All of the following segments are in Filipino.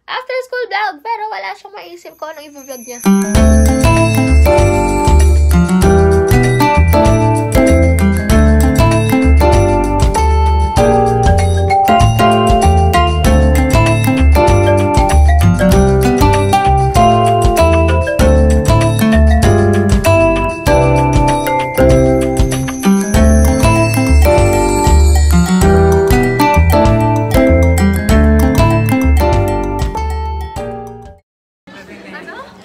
after school vlog. Pero wala siyang maisip ko anong i-vlog niya.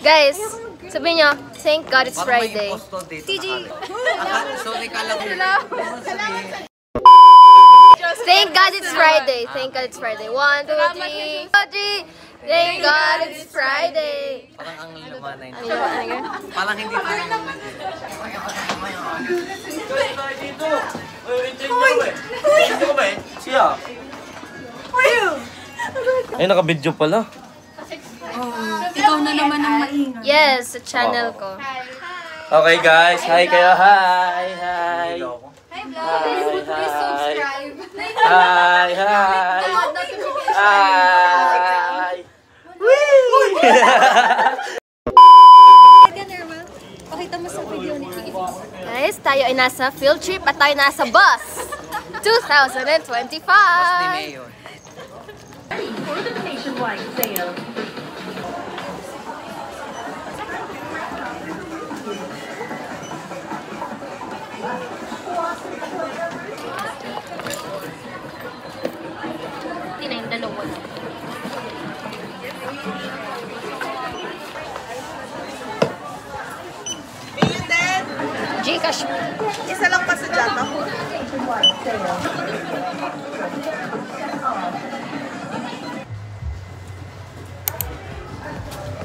Guys, sabihin nyo, thank God it's Friday. TG! Sorry ka lang. Thank God it's Friday. Thank God it's Friday. 1, 2, 3. Thank God it's Friday. Parang ang lumanay. Ano yun? Parang hindi tayo. Siya. Ay, naka-video pala. Ikaw na naman ang maingay. Yes, sa channel ko. Okay guys, hi kayo. Hi, hi. Hi vlog. Please subscribe. Hi, hi. Hi. Pakita mo sa video ni Tiggy. Guys, tayo ay nasa field trip at tayo nasa bus. 2025. Bus ni Mayor. For the nationwide sale. Hindi na yung dalawa. Gcash. Isa lang pa sa data.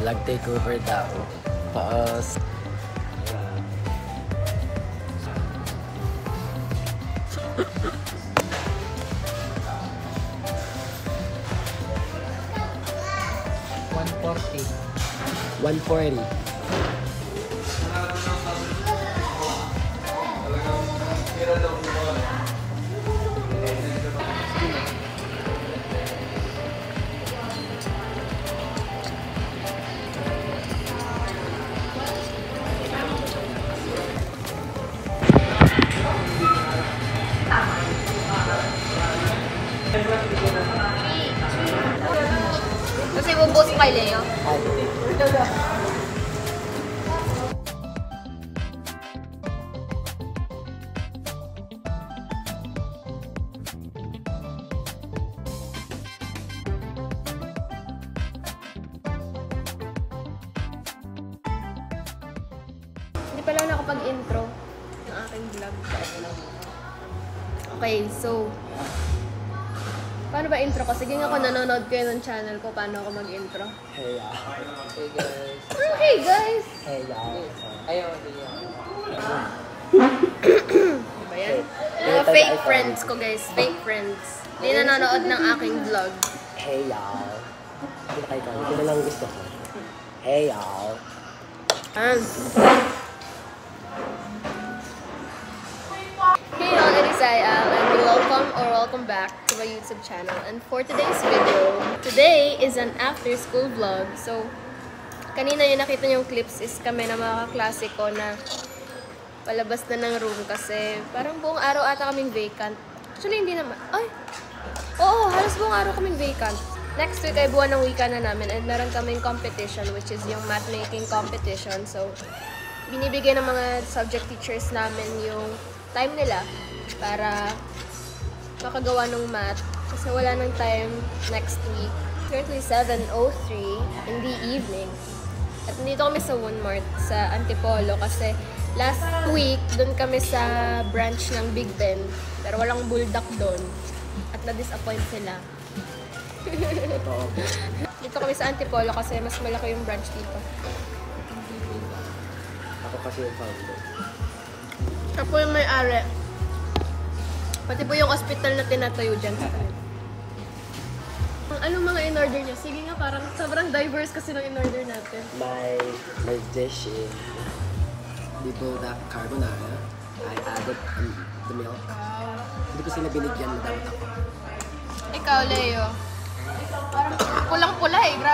Vlog takeover daw. Paas. $140. Kasi bubos kay Leo. Hindi pala ako nakapag-intro ng aking vlog. Okay, so paano ba intro ko? Sige nga kung nanonood kayo ng channel ko, paano ako mag-intro? Hey guys. Hey guys! Hey y'all. Ayaw, Diba yan? Mga fake friends ko guys, fake friends. Hindi nanonood ng aking vlog. Hey y'all. Ito na lang gusto ko. Hey y'all. Hey all, it is Al, and welcome back to my YouTube channel. And for today's video, today is an after school vlog. So, kanina yung nakita yung clips is kami na mga kaklase ko na palabas na ng room kasi parang buong araw ata kaming vacant. Actually, hindi naman. Ay! Oo, halos buong araw kaming vacant. Next week ay buwan ng wika na namin and meron kaming competition which is yung math making competition. So, binibigay ng mga subject teachers namin yung time nila para makagawa ng math kasi wala nang time next week. Currently 7:03 in the evening. At nandito kami sa Walmart sa Antipolo kasi last week doon kami sa branch ng Big Ben pero walang bulldog doon at na-disappoint sila. Dito kami sa Antipolo kasi mas malaki yung branch dito. Ako kasi yung founder. Ako yung may-ari. Pati po yung hospital na tinatayo dyan sa akin. Anong mga in-order niyo? Sige nga, parang sobrang diverse kasi ng in-order natin. My dish is dito na carbonara. I added the milk. Hindi ko sila binigyan na dapat ako. Ikaw, Leo. Parang pulang-pula eh. Grabe.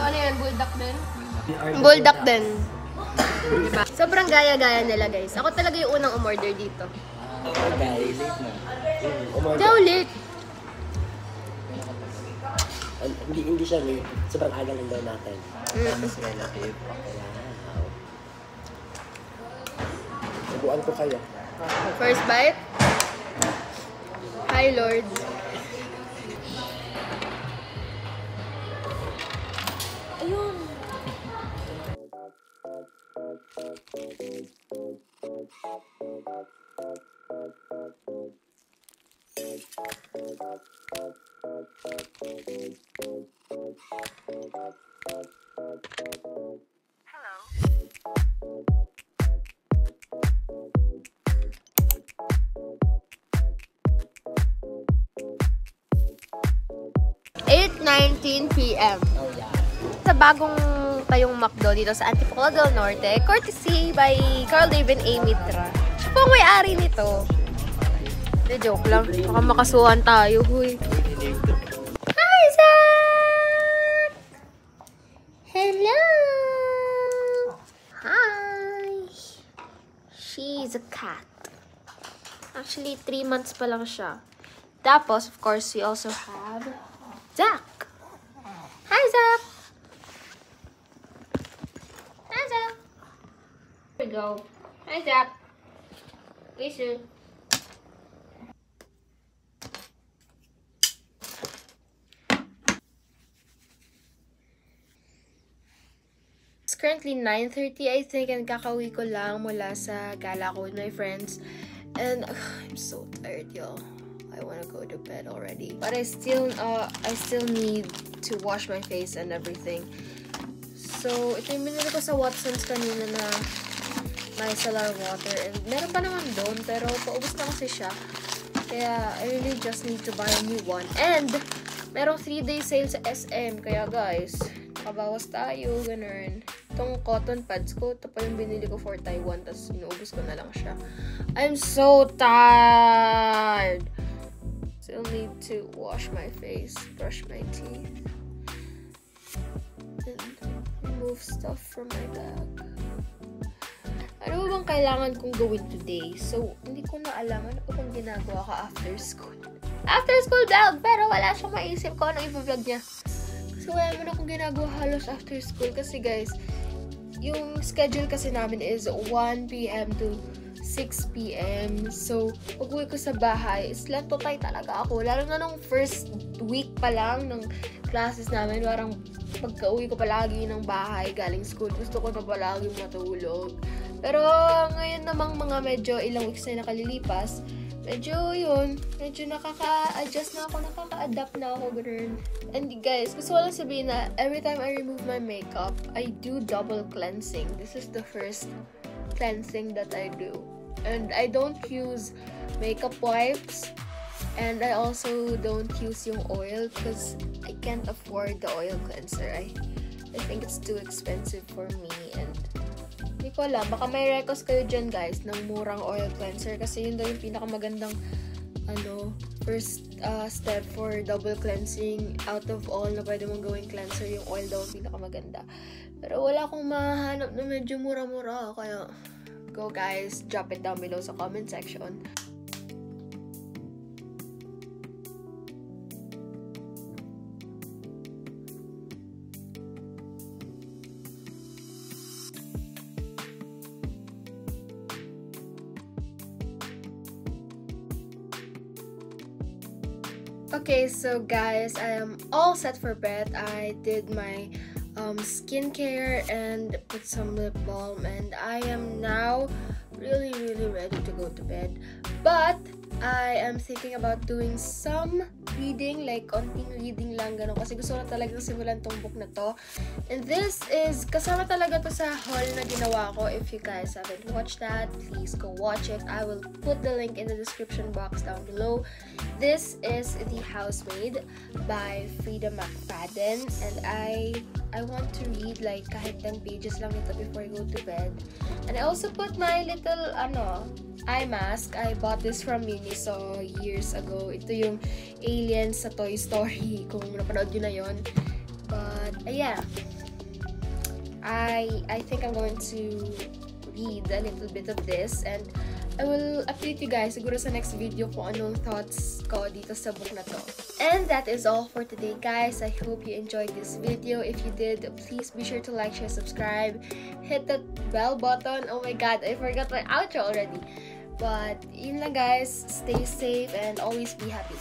Ano yan? Bulldog din? Bulldog din. Diba? Sobrang gaya-gaya nila, guys. Ako talaga yung unang umorder dito. Guys, Daw late. hindi siya late. Sobrang aga lang daw natin. Subuan ko kayo. First bite. Hi, Lord. Ayun. p.m. Oh yeah. Sa bagong tayong McDo dito sa Antipolo del Norte, courtesy by Carl David A. Mitra. Siya po ang may-ari nito. De joke lang. Baka makasuhan tayo, huy. Hi, Zach! Hello! Hi! She's a cat. Actually, 3 months pa lang siya. Tapos, of course, we also have Zach. Hi, Zach! Hi, Zach! Here we go. Hi, Zach. Listen. It's currently 9:30, I think, and kakauwi ko lang mula sa gala ko with my friends. And I'm so tired, y'all. I want to go to bed already. But I still need to wash my face and everything. So, ito yung binili ko sa Watson's kanina na micellar water. And meron pa naman doon, pero paubos na kasi siya. Kaya, I really just need to buy a new one. And, merong 3-day sale sa SM. Kaya guys, kabawas tayo, ganun. Itong cotton pads ko, ito pa yung binili ko for Taiwan. Tapos, inuubos ko na lang siya. I'm so tired! Still need to wash my face, brush my teeth, and remove stuff from my bag. Ano ba bang kailangan kong gawin today? So, hindi ko na alam ano ba kung ginagawa ka after school. After school vlog! Pero wala siyang maisip ko anong i-vlog niya. Kasi wala mo na akong ginagawa halos after school. Kasi guys, yung schedule kasi namin is 1 p.m. to 6 p.m. So, pag-uwi ko sa bahay, slantotay talaga ako. Lalo na nung first week pa lang ng classes namin, parang pagka-uwi ko palagi ng bahay, galing school, gusto ko na palagi matulog. Pero ngayon namang mga medyo ilang weeks na nakalilipas, medyo nakaka-adjust na ako, nakaka-adapt na ako, ganun. And guys, gusto ko lang sabihin na every time I remove my makeup, I do double cleansing. This is the first cleansing that I do. And I don't use makeup wipes, and I also don't use yung oil because I can't afford the oil cleanser. I think it's too expensive for me, and hindi ko alam, baka may request kayo dyan guys ng murang oil cleanser kasi yun daw yung pinakamagandang first step for double cleansing. Out of all na pwede mong gawing cleanser, yung oil daw yung pinakamaganda. Pero wala akong mahanap na medyo mura-mura, kaya go guys, drop it down below sa comment section. Okay, so guys, I am all set for bed. I did my skincare and put some lip balm, and I am now really ready to go to bed. But I am thinking about doing some reading, like konting reading lang ganun, kasi gusto ko na talagang simulan tong book na to. And this is kasama talaga to sa haul na ginawa ko. If you guys haven't watched that, please go watch it. I will put the link in the description box down below. This is The Housemaid by Frida McFadden, and I want to read like kahit 10 pages lang ito before I go to bed. And I also put my little eye mask. I bought this from Miniso years ago. Ito yung alien sa Toy Story, kung napanood nyo na yon. But yeah, I think I'm going to read a little bit of this and I will update you guys siguro sa next video kung anong thoughts ko dito sa book na to. And that is all for today, guys. I hope you enjoyed this video. If you did, please be sure to like, share, subscribe. Hit that bell button. Oh my god, I forgot my outro already. But yun lang, guys. Stay safe and always be happy.